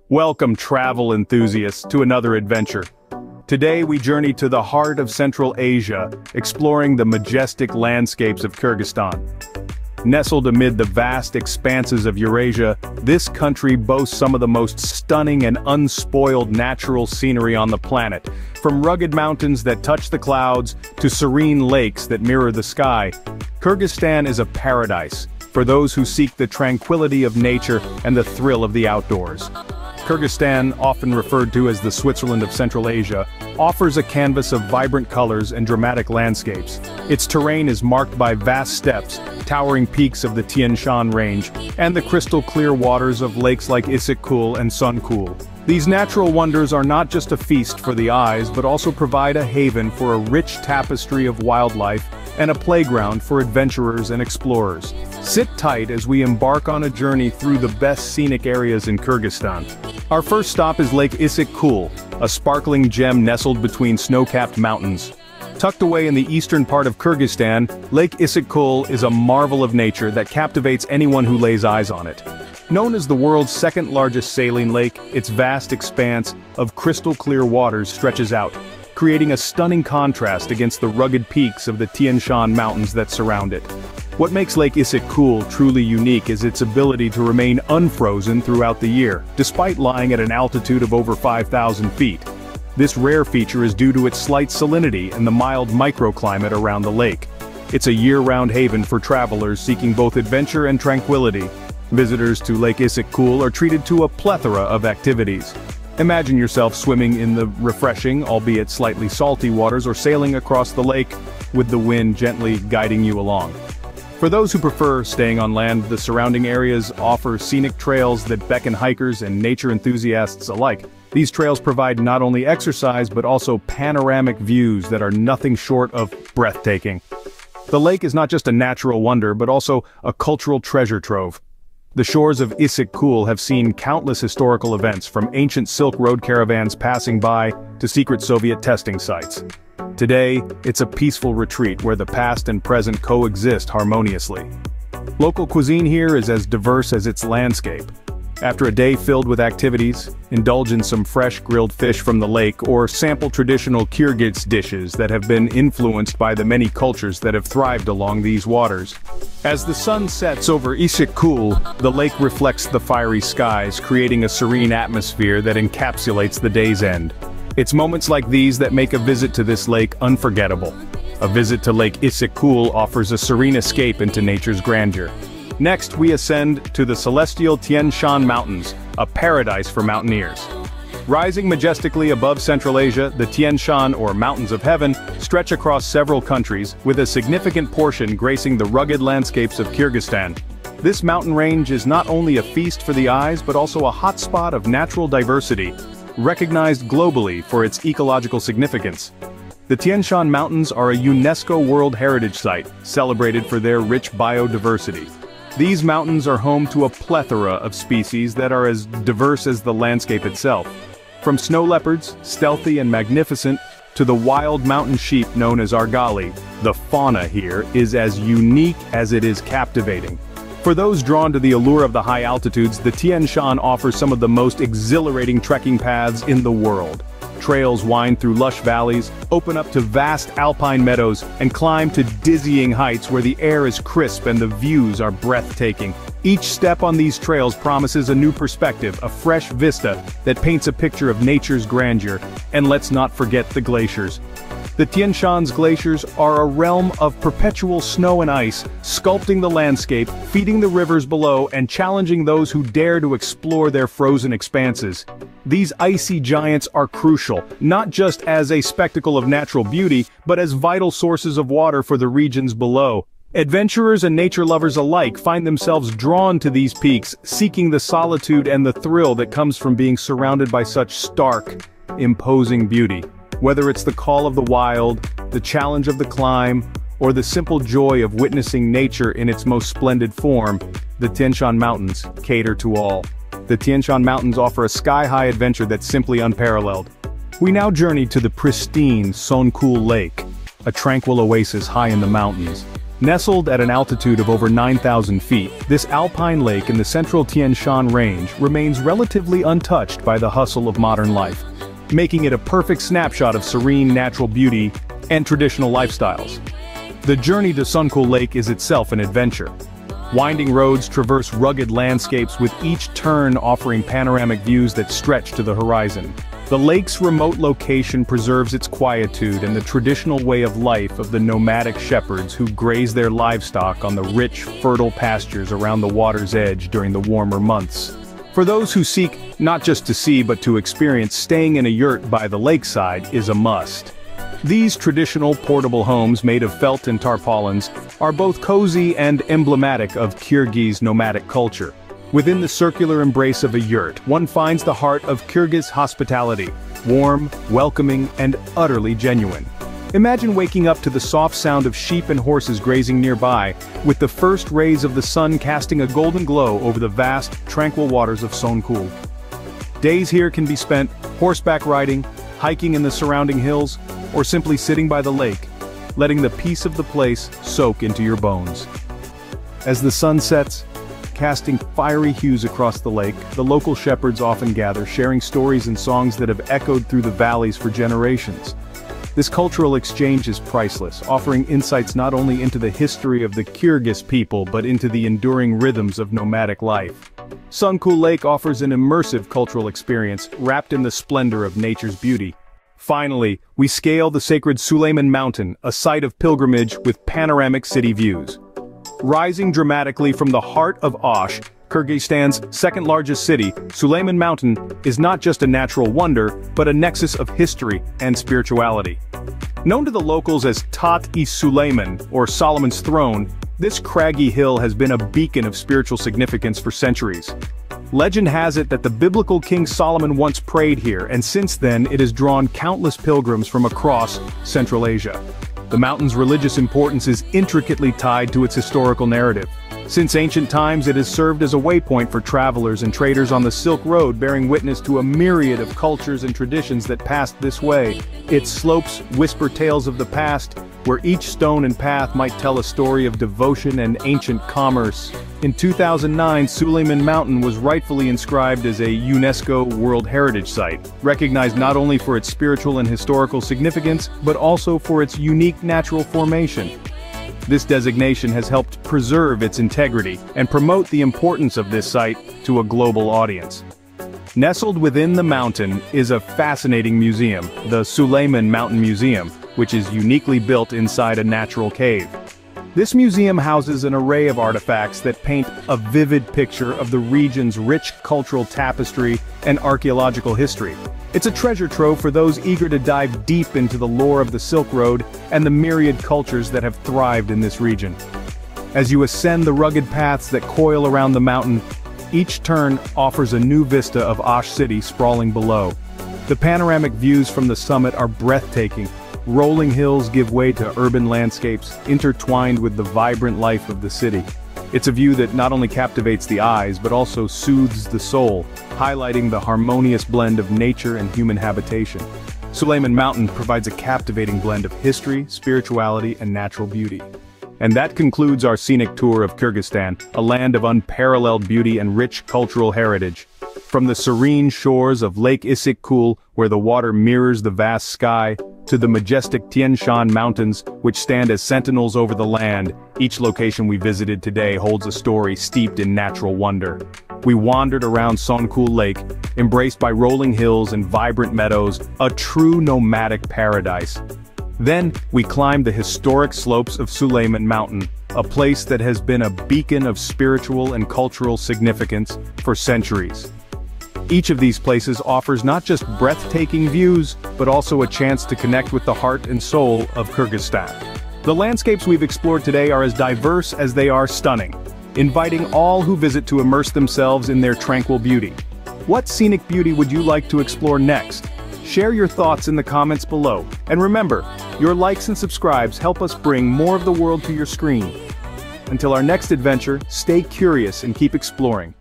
Welcome, travel enthusiasts, to another adventure. Today we journey to the heart of Central Asia, exploring the majestic landscapes of Kyrgyzstan. Nestled amid the vast expanses of Eurasia, this country boasts some of the most stunning and unspoiled natural scenery on the planet. From rugged mountains that touch the clouds to serene lakes that mirror the sky, Kyrgyzstan is a paradise for those who seek the tranquility of nature and the thrill of the outdoors. Kyrgyzstan, often referred to as the Switzerland of Central Asia, offers a canvas of vibrant colors and dramatic landscapes. Its terrain is marked by vast steppes, towering peaks of the Tien range, and the crystal-clear waters of lakes like Issyk-Kul and Son-Kul. These natural wonders are not just a feast for the eyes but also provide a haven for a rich tapestry of wildlife and a playground for adventurers and explorers. Sit tight as we embark on a journey through the best scenic areas in Kyrgyzstan. Our first stop is Lake Issyk-Kul, a sparkling gem nestled between snow-capped mountains. Tucked away in the eastern part of Kyrgyzstan, Lake Issyk-Kul is a marvel of nature that captivates anyone who lays eyes on it. Known as the world's second-largest saline lake, its vast expanse of crystal-clear waters stretches out, creating a stunning contrast against the rugged peaks of the Tien Mountains that surround it. What makes Lake Issyk-Kul truly unique is its ability to remain unfrozen throughout the year, despite lying at an altitude of over 5,000 feet. This rare feature is due to its slight salinity and the mild microclimate around the lake. It's a year-round haven for travelers seeking both adventure and tranquility. Visitors to Lake Issyk-Kul are treated to a plethora of activities. Imagine yourself swimming in the refreshing, albeit slightly salty waters, or sailing across the lake with the wind gently guiding you along. For those who prefer staying on land, the surrounding areas offer scenic trails that beckon hikers and nature enthusiasts alike. These trails provide not only exercise but also panoramic views that are nothing short of breathtaking. The lake is not just a natural wonder but also a cultural treasure trove. The shores of Issyk-Kul have seen countless historical events, from ancient Silk Road caravans passing by to secret Soviet testing sites. Today, it's a peaceful retreat where the past and present coexist harmoniously. Local cuisine here is as diverse as its landscape. After a day filled with activities, indulge in some fresh grilled fish from the lake or sample traditional Kyrgyz dishes that have been influenced by the many cultures that have thrived along these waters. As the sun sets over Issyk-Kul, the lake reflects the fiery skies, creating a serene atmosphere that encapsulates the day's end. It's moments like these that make a visit to this lake unforgettable. A visit to Lake Issyk-Kul offers a serene escape into nature's grandeur. Next, we ascend to the celestial Tien Mountains, a paradise for mountaineers. Rising majestically above Central Asia, the Tien or Mountains of Heaven, stretch across several countries, with a significant portion gracing the rugged landscapes of Kyrgyzstan. This mountain range is not only a feast for the eyes but also a hotspot of natural diversity, recognized globally for its ecological significance. The Tien Mountains are a UNESCO World Heritage Site, celebrated for their rich biodiversity. These mountains are home to a plethora of species that are as diverse as the landscape itself. From snow leopards, stealthy and magnificent, to the wild mountain sheep known as argali, the fauna here is as unique as it is captivating. For those drawn to the allure of the high altitudes, the Tien offers some of the most exhilarating trekking paths in the world. Trails wind through lush valleys, open up to vast alpine meadows, and climb to dizzying heights where the air is crisp and the views are breathtaking. Each step on these trails promises a new perspective, a fresh vista that paints a picture of nature's grandeur. And let's not forget the glaciers. The Tien glaciers are a realm of perpetual snow and ice, sculpting the landscape, feeding the rivers below, and challenging those who dare to explore their frozen expanses. These icy giants are crucial, not just as a spectacle of natural beauty, but as vital sources of water for the regions below. Adventurers and nature lovers alike find themselves drawn to these peaks, seeking the solitude and the thrill that comes from being surrounded by such stark, imposing beauty. Whether it's the call of the wild, the challenge of the climb, or the simple joy of witnessing nature in its most splendid form, the Tien Mountains cater to all. The Tien Mountains offer a sky-high adventure that's simply unparalleled. We now journey to the pristine Son-Kul Lake, a tranquil oasis high in the mountains. Nestled at an altitude of over 9,000 feet, this alpine lake in the central Tien Shan range remains relatively untouched by the hustle of modern life, making it a perfect snapshot of serene natural beauty and traditional lifestyles. The journey to Son-Kul Lake is itself an adventure. Winding roads traverse rugged landscapes with each turn offering panoramic views that stretch to the horizon. The lake's remote location preserves its quietude and the traditional way of life of the nomadic shepherds who graze their livestock on the rich, fertile pastures around the water's edge during the warmer months. For those who seek not just to see but to experience, staying in a yurt by the lakeside is a must. These traditional portable homes made of felt and tarpaulins are both cozy and emblematic of Kyrgyz nomadic culture. Within the circular embrace of a yurt, one finds the heart of Kyrgyz hospitality, warm, welcoming, and utterly genuine. Imagine waking up to the soft sound of sheep and horses grazing nearby, with the first rays of the sun casting a golden glow over the vast, tranquil waters of Son-Kul. Days here can be spent horseback riding, hiking in the surrounding hills, or simply sitting by the lake, letting the peace of the place soak into your bones. As the sun sets, casting fiery hues across the lake, the local shepherds often gather, sharing stories and songs that have echoed through the valleys for generations. This cultural exchange is priceless, offering insights not only into the history of the Kyrgyz people but into the enduring rhythms of nomadic life. Son-Kul Lake offers an immersive cultural experience, wrapped in the splendor of nature's beauty. Finally, we scale the sacred Sulayman Mountain, a site of pilgrimage with panoramic city views. Rising dramatically from the heart of Osh, Kyrgyzstan's second-largest city, Sulayman Mountain is not just a natural wonder, but a nexus of history and spirituality. Known to the locals as Sulayman, or Solomon's Throne, this craggy hill has been a beacon of spiritual significance for centuries. Legend has it that the biblical King Solomon once prayed here, and since then it has drawn countless pilgrims from across Central Asia. The mountain's religious importance is intricately tied to its historical narrative. Since ancient times, it has served as a waypoint for travelers and traders on the Silk Road, bearing witness to a myriad of cultures and traditions that passed this way. Its slopes whisper tales of the past, where each stone and path might tell a story of devotion and ancient commerce. In 2009, Sulayman Mountain was rightfully inscribed as a UNESCO World Heritage Site, recognized not only for its spiritual and historical significance, but also for its unique natural formation. This designation has helped preserve its integrity and promote the importance of this site to a global audience. Nestled within the mountain is a fascinating museum, the Sulayman Mountain Museum, which is uniquely built inside a natural cave. This museum houses an array of artifacts that paint a vivid picture of the region's rich cultural tapestry and archaeological history. It's a treasure trove for those eager to dive deep into the lore of the Silk Road and the myriad cultures that have thrived in this region. As you ascend the rugged paths that coil around the mountain, each turn offers a new vista of Osh City sprawling below. The panoramic views from the summit are breathtaking. Rolling hills give way to urban landscapes, intertwined with the vibrant life of the city. It's a view that not only captivates the eyes but also soothes the soul, highlighting the harmonious blend of nature and human habitation. Sulayman Mountain provides a captivating blend of history, spirituality, and natural beauty. And that concludes our scenic tour of Kyrgyzstan, a land of unparalleled beauty and rich cultural heritage. From the serene shores of Lake Issyk-Kul, where the water mirrors the vast sky, to the majestic Tien Shan Mountains, which stand as sentinels over the land, each location we visited today holds a story steeped in natural wonder. We wandered around Son-Kul Lake, embraced by rolling hills and vibrant meadows, a true nomadic paradise. Then, we climbed the historic slopes of Sulayman Mountain, a place that has been a beacon of spiritual and cultural significance for centuries. Each of these places offers not just breathtaking views, but also a chance to connect with the heart and soul of Kyrgyzstan. The landscapes we've explored today are as diverse as they are stunning, inviting all who visit to immerse themselves in their tranquil beauty. What scenic beauty would you like to explore next? Share your thoughts in the comments below, and remember, your likes and subscribes help us bring more of the world to your screen. Until our next adventure, stay curious and keep exploring.